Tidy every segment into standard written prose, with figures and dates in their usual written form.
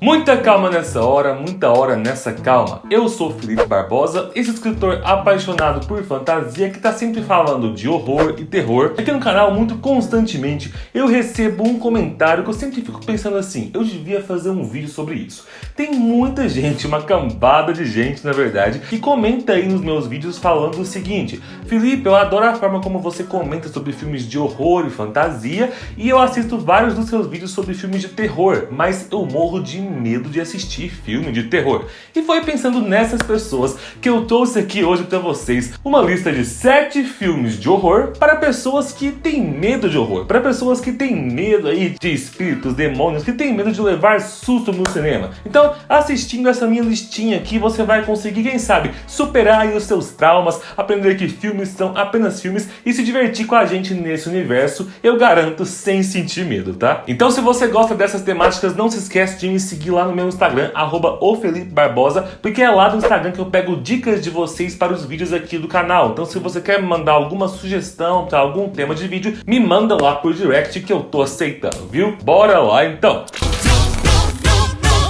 Muita calma nessa hora, muita hora nessa calma. Eu sou Felipe Barbosa, esse escritor apaixonado por fantasia que tá sempre falando de horror e terror. Aqui no canal, muito constantemente, eu recebo um comentário que eu sempre fico pensando assim, eu devia fazer um vídeo sobre isso. Tem muita gente, uma cambada de gente, na verdade, que comenta aí nos meus vídeos falando o seguinte: Felipe, eu adoro a forma como você comenta sobre filmes de horror e fantasia, e eu assisto vários dos seus vídeos sobre filmes de terror, mas eu morro de medo de assistir filme de terror. E foi pensando nessas pessoas que eu trouxe aqui hoje pra vocês uma lista de 7 filmes de horror para pessoas que têm medo de horror, para pessoas que têm medo aí de espíritos, demônios, que têm medo de levar susto no cinema. Então, assistindo essa minha listinha aqui, você vai conseguir, quem sabe, superar aí os seus traumas, aprender que filmes são apenas filmes e se divertir com a gente nesse universo, eu garanto, sem sentir medo, tá? Então, se você gosta dessas temáticas, não se esquece de me seguir lá no meu Instagram, @ofelipebarbosa, porque é lá do Instagram que eu pego dicas de vocês para os vídeos aqui do canal. Então, se você quer me mandar alguma sugestão para algum tema de vídeo, me manda lá por direct que eu tô aceitando, viu? Bora lá então!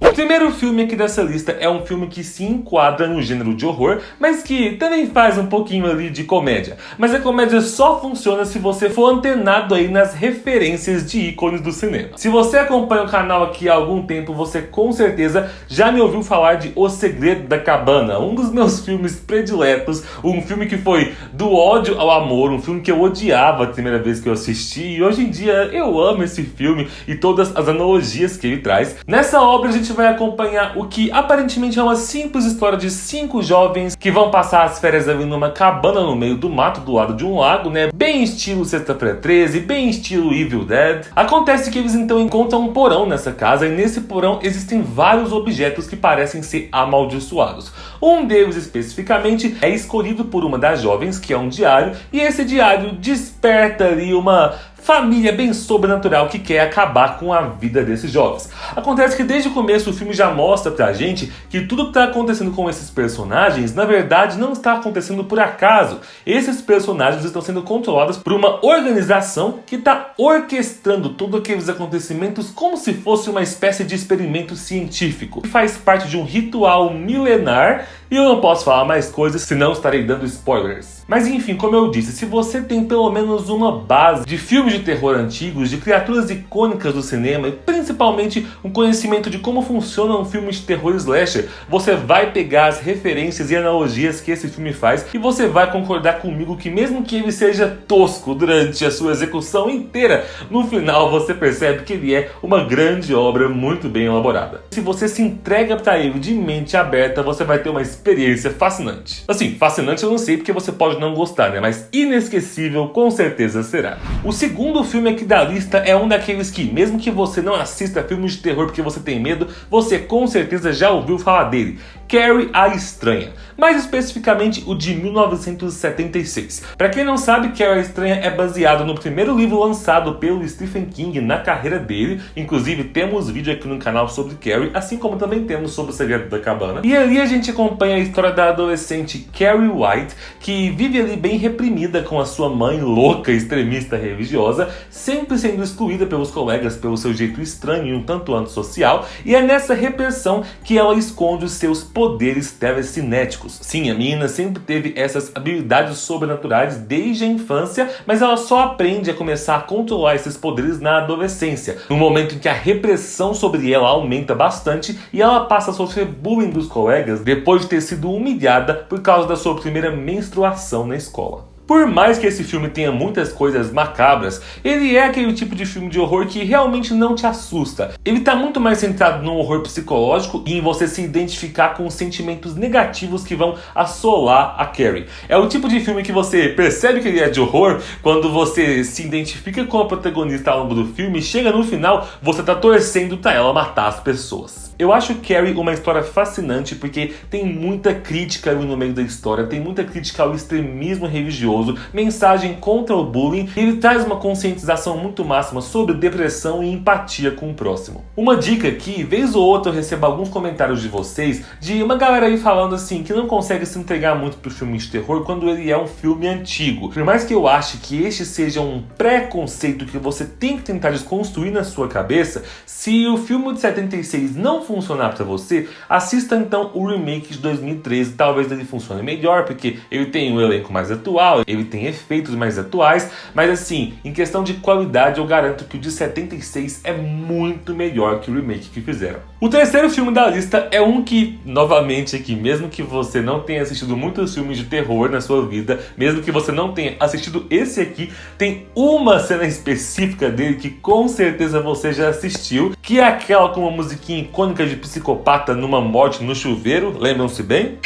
O primeiro filme aqui dessa lista é um filme que se enquadra no gênero de horror, mas que também faz um pouquinho ali de comédia. Mas a comédia só funciona se você for antenado aí nas referências de ícones do cinema. Se você acompanha o canal aqui há algum tempo, você com certeza já me ouviu falar de O Segredo da Cabana, um dos meus filmes prediletos, um filme que foi do ódio ao amor, um filme que eu odiava a primeira vez que eu assisti, e hoje em dia eu amo esse filme e todas as analogias que ele traz. Nessa obra a gente vai acompanhar o que aparentemente é uma simples história de 5 jovens que vão passar as férias ali numa cabana no meio do mato, do lado de um lago, né? Bem estilo Sexta-feira 13, bem estilo Evil Dead. Acontece que eles então encontram um porão nessa casa, e nesse porão existem vários objetos que parecem ser amaldiçoados. Um deles especificamente é escolhido por uma das jovens, que é um diário, e esse diário desperta ali uma família bem sobrenatural que quer acabar com a vida desses jovens. Acontece que desde o começo o filme já mostra pra gente que tudo que está acontecendo com esses personagens, na verdade, não está acontecendo por acaso. Esses personagens estão sendo controlados por uma organização que está orquestrando todos aqueles acontecimentos como se fosse uma espécie de experimento científico, que faz parte de um ritual milenar, e eu não posso falar mais coisas, senão estarei dando spoilers. Mas enfim, como eu disse, se você tem pelo menos uma base de filmes de terror antigos, de criaturas icônicas do cinema e principalmente um conhecimento de como funciona um filme de terror slasher, você vai pegar as referências e analogias que esse filme faz e você vai concordar comigo que mesmo que ele seja tosco durante a sua execução inteira, no final você percebe que ele é uma grande obra muito bem elaborada. Se você se entrega para ele de mente aberta, você vai ter uma experiência fascinante. Assim, fascinante eu não sei porque você pode não gostar, né? Mas inesquecível com certeza será. O segundo filme aqui da lista é um daqueles que, mesmo que você não assista filmes de terror porque você tem medo, você com certeza já ouviu falar dele. Carrie a Estranha, mais especificamente o de 1976. Para quem não sabe, Carrie a Estranha é baseado no primeiro livro lançado pelo Stephen King na carreira dele. Inclusive temos vídeo aqui no canal sobre Carrie, assim como também temos sobre O Segredo da Cabana. E ali a gente acompanha a história da adolescente Carrie White, que vive ali bem reprimida com a sua mãe louca, extremista religiosa, sempre sendo excluída pelos colegas pelo seu jeito estranho e um tanto antissocial, e é nessa repressão que ela esconde os seus poderes telecinéticos. Sim, a menina sempre teve essas habilidades sobrenaturais desde a infância, mas ela só aprende a começar a controlar esses poderes na adolescência, no momento em que a repressão sobre ela aumenta bastante e ela passa a sofrer bullying dos colegas depois de ter sido humilhada por causa da sua primeira menstruação na escola. Por mais que esse filme tenha muitas coisas macabras, ele é aquele tipo de filme de horror que realmente não te assusta. Ele está muito mais centrado no horror psicológico e em você se identificar com os sentimentos negativos que vão assolar a Carrie. É o tipo de filme que você percebe que ele é de horror quando você se identifica com a protagonista ao longo do filme e chega no final, você tá torcendo pra ela matar as pessoas. Eu acho Carrie uma história fascinante porque tem muita crítica ali no meio da história, tem muita crítica ao extremismo religioso, religioso, mensagem contra o bullying, e ele traz uma conscientização muito máxima sobre depressão e empatia com o próximo. Uma dica aqui, vez ou outra eu recebo alguns comentários de vocês, de uma galera aí falando assim, que não consegue se entregar muito pro filme de terror quando ele é um filme antigo. Por mais que eu ache que este seja um preconceito que você tem que tentar desconstruir na sua cabeça, se o filme de 76 não funcionar pra você, assista então o remake de 2013, talvez ele funcione melhor, porque ele tem um elenco mais atual, ele tem efeitos mais atuais, mas assim, em questão de qualidade eu garanto que o de 76 é muito melhor que o remake que fizeram. O terceiro filme da lista é um que, novamente aqui, mesmo que você não tenha assistido muitos filmes de terror na sua vida, mesmo que você não tenha assistido esse aqui, tem uma cena específica dele que com certeza você já assistiu, que é aquela com uma musiquinha icônica de psicopata numa morte no chuveiro, lembram-se bem?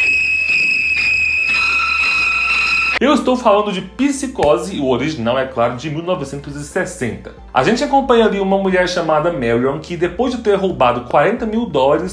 Eu estou falando de Psicose, o original é claro de 1960. A gente acompanha ali uma mulher chamada Marion que, depois de ter roubado $40 mil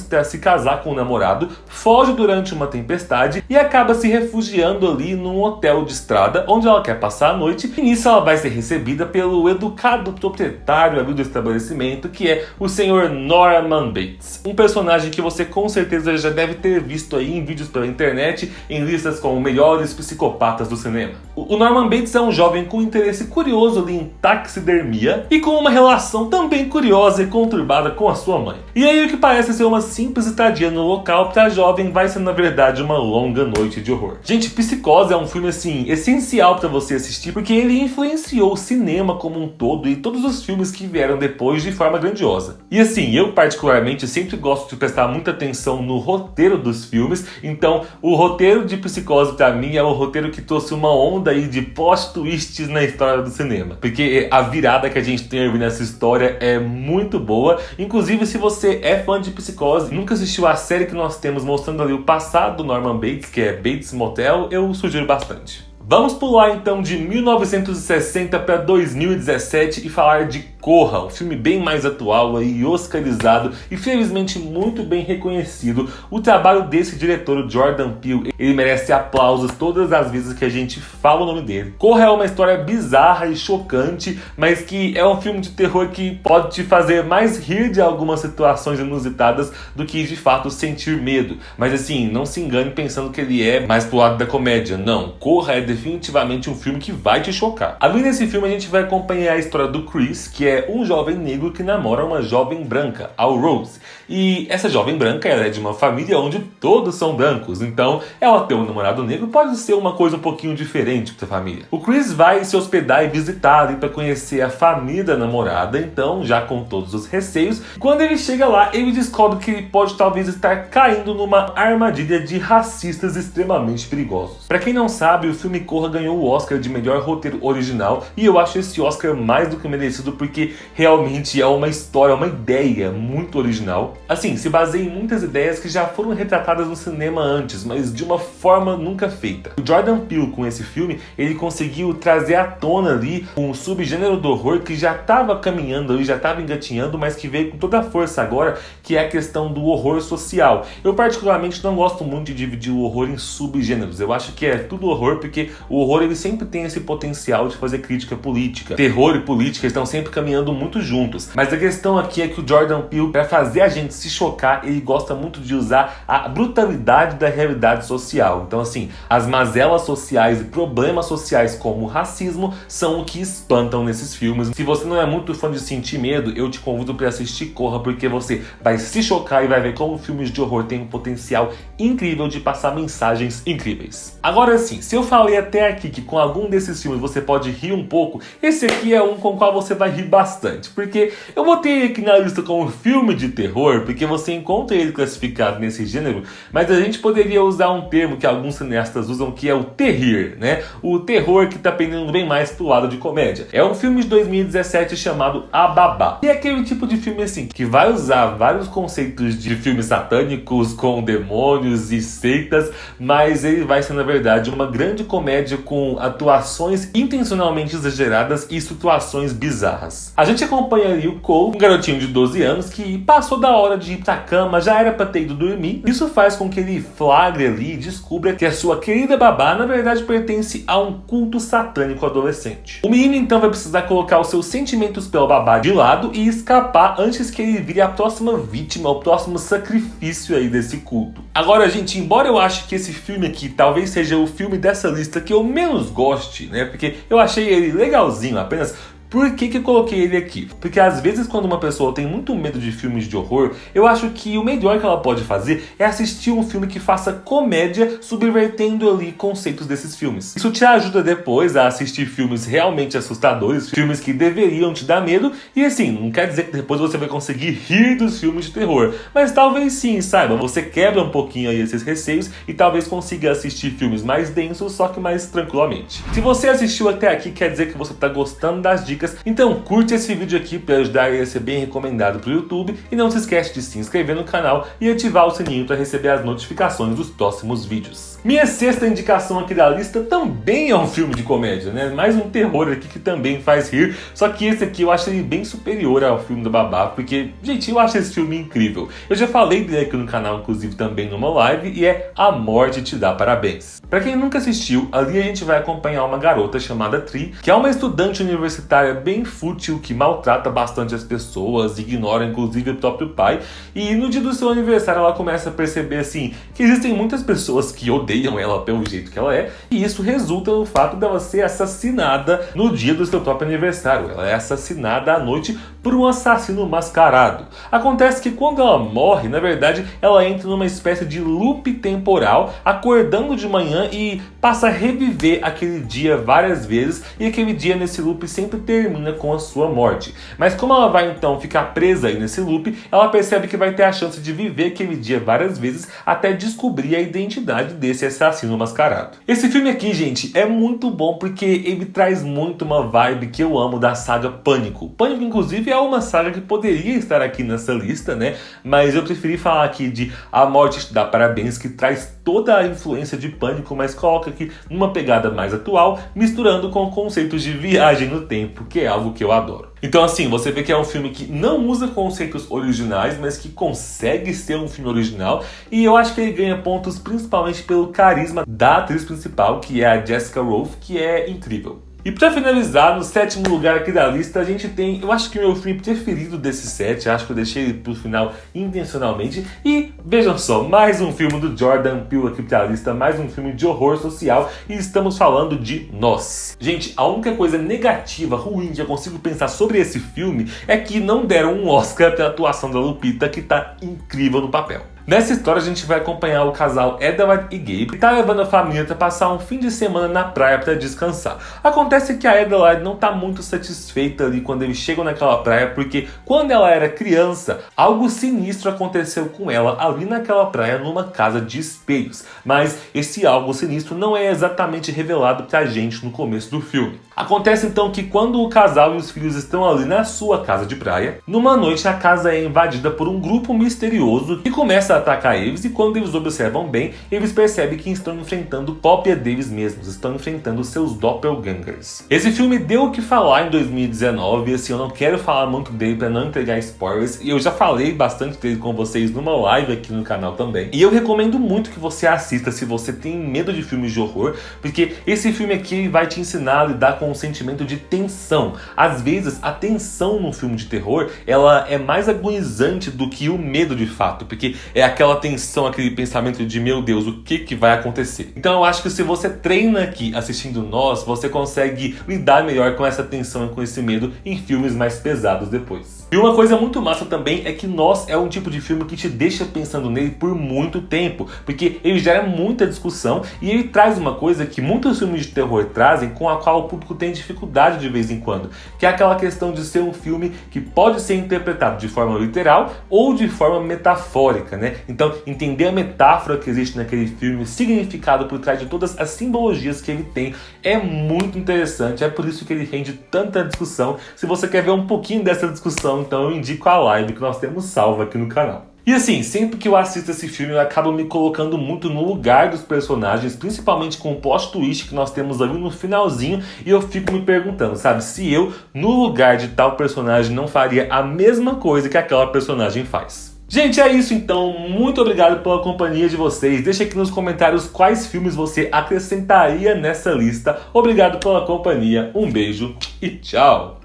para se casar com o namorado, foge durante uma tempestade e acaba se refugiando ali num hotel de estrada onde ela quer passar a noite, e nisso ela vai ser recebida pelo educado proprietário ali do estabelecimento, que é o Sr. Norman Bates, um personagem que você com certeza já deve ter visto aí em vídeos pela internet, em listas como melhores psicopatas do cinema. O Norman Bates é um jovem com interesse curioso ali em taxidermia e com uma relação também curiosa e conturbada com a sua mãe. E aí o que parece ser uma simples estadia no local para a jovem vai ser na verdade uma longa noite de horror. Gente, Psicose é um filme assim essencial para você assistir porque ele influenciou o cinema como um todo e todos os filmes que vieram depois de forma grandiosa. E assim, eu particularmente sempre gosto de prestar muita atenção no roteiro dos filmes, então o roteiro de Psicose para mim é o roteiro que trouxe uma onda aí de plot twists na história do cinema, porque a virada que a gente tem nessa história é muito boa. Inclusive, se você é fã de Psicose, nunca assistiu a série que nós temos mostrando ali o passado do Norman Bates, que é Bates Motel, eu sugiro bastante. Vamos pular então de 1960 para 2017 e falar de Corra, um filme bem mais atual e oscarizado e felizmente muito bem reconhecido. O trabalho desse diretor, o Jordan Peele, ele merece aplausos todas as vezes que a gente fala o nome dele. Corra é uma história bizarra e chocante, mas que é um filme de terror que pode te fazer mais rir de algumas situações inusitadas do que de fato sentir medo. Mas assim, não se engane pensando que ele é mais pro lado da comédia. Não, Corra é definitivamente um filme que vai te chocar. Ali nesse filme a gente vai acompanhar a história do Chris, que é um jovem negro que namora uma jovem branca, a Rose. E essa jovem branca, ela é de uma família onde todos são brancos, então ela ter um namorado negro pode ser uma coisa um pouquinho diferente pra família. O Chris vai se hospedar e visitar ali para conhecer a família da namorada, então já com todos os receios. Quando ele chega lá, ele descobre que ele pode talvez estar caindo numa armadilha de racistas extremamente perigosos. Pra quem não sabe, o filme Corra ganhou o Oscar de melhor roteiro original, e eu acho esse Oscar mais do que merecido porque realmente é uma história, uma ideia muito original. Assim, se baseia em muitas ideias que já foram retratadas no cinema antes, mas de uma forma nunca feita. O Jordan Peele, com esse filme, ele conseguiu trazer à tona ali um subgênero do horror que já estava caminhando ali, já estava engatinhando, mas que veio com toda a força agora, que é a questão do horror social. Eu particularmente não gosto muito de dividir o horror em subgêneros. Eu acho que é tudo horror porque o horror ele sempre tem esse potencial de fazer crítica política. Terror e política estão sempre caminhando muito juntos. Mas a questão aqui é que o Jordan Peele, para fazer a gente se chocar, ele gosta muito de usar a brutalidade da realidade social. Então assim, as mazelas sociais e problemas sociais como o racismo são o que espantam nesses filmes. Se você não é muito fã de sentir medo, eu te convido para assistir Corra, porque você vai se chocar e vai ver como filmes de horror têm um potencial incrível de passar mensagens incríveis. Agora sim, se eu falei até aqui que com algum desses filmes você pode rir um pouco, esse aqui é um com o qual você vai rir bastante, porque eu botei ele aqui na lista como filme de terror, porque você encontra ele classificado nesse gênero, mas a gente poderia usar um termo que alguns cineastas usam, que é o terrir, né? O terror que tá pendendo bem mais pro lado de comédia. É um filme de 2017 chamado A Babá. E é aquele tipo de filme assim, que vai usar vários conceitos de filmes satânicos com demônios e seitas, mas ele vai ser na verdade uma grande comédia com atuações intencionalmente exageradas e situações bizarras. A gente acompanha ali o Cole, um garotinho de 12 anos que passou da hora de ir pra cama, já era pra ter ido dormir. Isso faz com que ele flagre ali e descubra que a sua querida babá na verdade pertence a um culto satânico adolescente. O menino então vai precisar colocar os seus sentimentos pela babá de lado e escapar antes que ele vire a próxima vítima, o próximo sacrifício aí desse culto. Agora, gente, embora eu ache que esse filme aqui talvez seja o filme dessa lista que eu menos goste, né? Porque eu achei ele legalzinho, apenas. Por que eu coloquei ele aqui? Porque às vezes quando uma pessoa tem muito medo de filmes de horror, eu acho que o melhor que ela pode fazer é assistir um filme que faça comédia, subvertendo ali conceitos desses filmes. Isso te ajuda depois a assistir filmes realmente assustadores, filmes que deveriam te dar medo, e assim, não quer dizer que depois você vai conseguir rir dos filmes de terror, mas talvez sim, saiba, você quebra um pouquinho aí esses receios e talvez consiga assistir filmes mais densos, só que mais tranquilamente. Se você assistiu até aqui, quer dizer que você está gostando das dicas. Então curte esse vídeo aqui para ajudar ele a ser bem recomendado para o YouTube e não se esquece de se inscrever no canal e ativar o sininho para receber as notificações dos próximos vídeos. Minha sexta indicação aqui da lista também é um filme de comédia, né? Mais um terror aqui que também faz rir, só que esse aqui eu acho ele bem superior ao filme da babá, porque, gente, eu acho esse filme incrível. Eu já falei dele aqui no canal, inclusive também numa live, e é A Morte Te Dá Parabéns. Para quem nunca assistiu, ali a gente vai acompanhar uma garota chamada Tree, que é uma estudante universitária bem fútil, que maltrata bastante as pessoas, ignora inclusive o próprio pai, e no dia do seu aniversário ela começa a perceber assim, que existem muitas pessoas que odeiam ela pelo jeito que ela é, e isso resulta no fato dela ser assassinada no dia do seu próprio aniversário. Ela é assassinada à noite por um assassino mascarado. Acontece que quando ela morre, na verdade, ela entra numa espécie de loop temporal, acordando de manhã e passa a reviver aquele dia várias vezes, e aquele dia nesse loop sempre termina com a sua morte. Mas como ela vai então ficar presa aí nesse loop, ela percebe que vai ter a chance de viver aquele dia várias vezes até descobrir a identidade desse assassino mascarado. Esse filme aqui, gente, é muito bom porque ele traz muito uma vibe que eu amo da saga Pânico. Pânico, inclusive, é uma saga que poderia estar aqui nessa lista, né? Mas eu preferi falar aqui de A Morte Te Dá Parabéns, que traz toda a influência de Pânico, mas coloca aqui numa pegada mais atual, misturando com conceitos de viagem no tempo, que é algo que eu adoro. Então assim, você vê que é um filme que não usa conceitos originais, mas que consegue ser um filme original, e eu acho que ele ganha pontos principalmente pelo carisma da atriz principal, que é a Jessica Rothe, que é incrível. E pra finalizar, no sétimo lugar aqui da lista, a gente tem, eu acho que o meu filme preferido desse set, acho que eu deixei ele pro final intencionalmente, e vejam só, mais um filme do Jordan Peele aqui pra lista, mais um filme de horror social, e estamos falando de Nós. Gente, a única coisa negativa, ruim que eu consigo pensar sobre esse filme é que não deram um Oscar pra atuação da Lupita, que tá incrível no papel. Nessa história a gente vai acompanhar o casal Edward e Gabe, que tá levando a família para passar um fim de semana na praia para descansar. Acontece que a Edward não tá muito satisfeita ali quando eles chegam naquela praia, porque quando ela era criança, algo sinistro aconteceu com ela ali naquela praia numa casa de espelhos. Mas esse algo sinistro não é exatamente revelado pra gente no começo do filme. Acontece então que quando o casal e os filhos estão ali na sua casa de praia, numa noite a casa é invadida por um grupo misterioso que começa a atacar eles, e quando eles observam bem, eles percebem que estão enfrentando cópia deles mesmos, estão enfrentando seus doppelgangers. Esse filme deu o que falar em 2019, e assim, eu não quero falar muito dele para não entregar spoilers, e eu já falei bastante dele com vocês numa live aqui no canal também. E eu recomendo muito que você assista se você tem medo de filmes de horror, porque esse filme aqui vai te ensinar a lidar com um sentimento de tensão. Às vezes, a tensão no filme de terror, ela é mais agonizante do que o medo de fato, porque é aquela tensão, aquele pensamento de meu Deus, o que vai acontecer? Então eu acho que se você treina aqui assistindo Nós, você consegue lidar melhor com essa tensão e com esse medo em filmes mais pesados depois. E uma coisa muito massa também é que Nós é um tipo de filme que te deixa pensando nele por muito tempo, porque ele gera muita discussão e ele traz uma coisa que muitos filmes de terror trazem, com a qual o público tem dificuldade de vez em quando, que é aquela questão de ser um filme que pode ser interpretado de forma literal ou de forma metafórica, né? Então, entender a metáfora que existe naquele filme, o significado por trás de todas as simbologias que ele tem, é muito interessante. É por isso que ele rende tanta discussão. Se você quer ver um pouquinho dessa discussão, então eu indico a live que nós temos salva aqui no canal. E assim, sempre que eu assisto esse filme eu acabo me colocando muito no lugar dos personagens, principalmente com o plot twist que nós temos ali no finalzinho, e eu fico me perguntando, sabe, se eu, no lugar de tal personagem, não faria a mesma coisa que aquela personagem faz. Gente, é isso então. Muito obrigado pela companhia de vocês. Deixa aqui nos comentários quais filmes você acrescentaria nessa lista. Obrigado pela companhia, um beijo e tchau!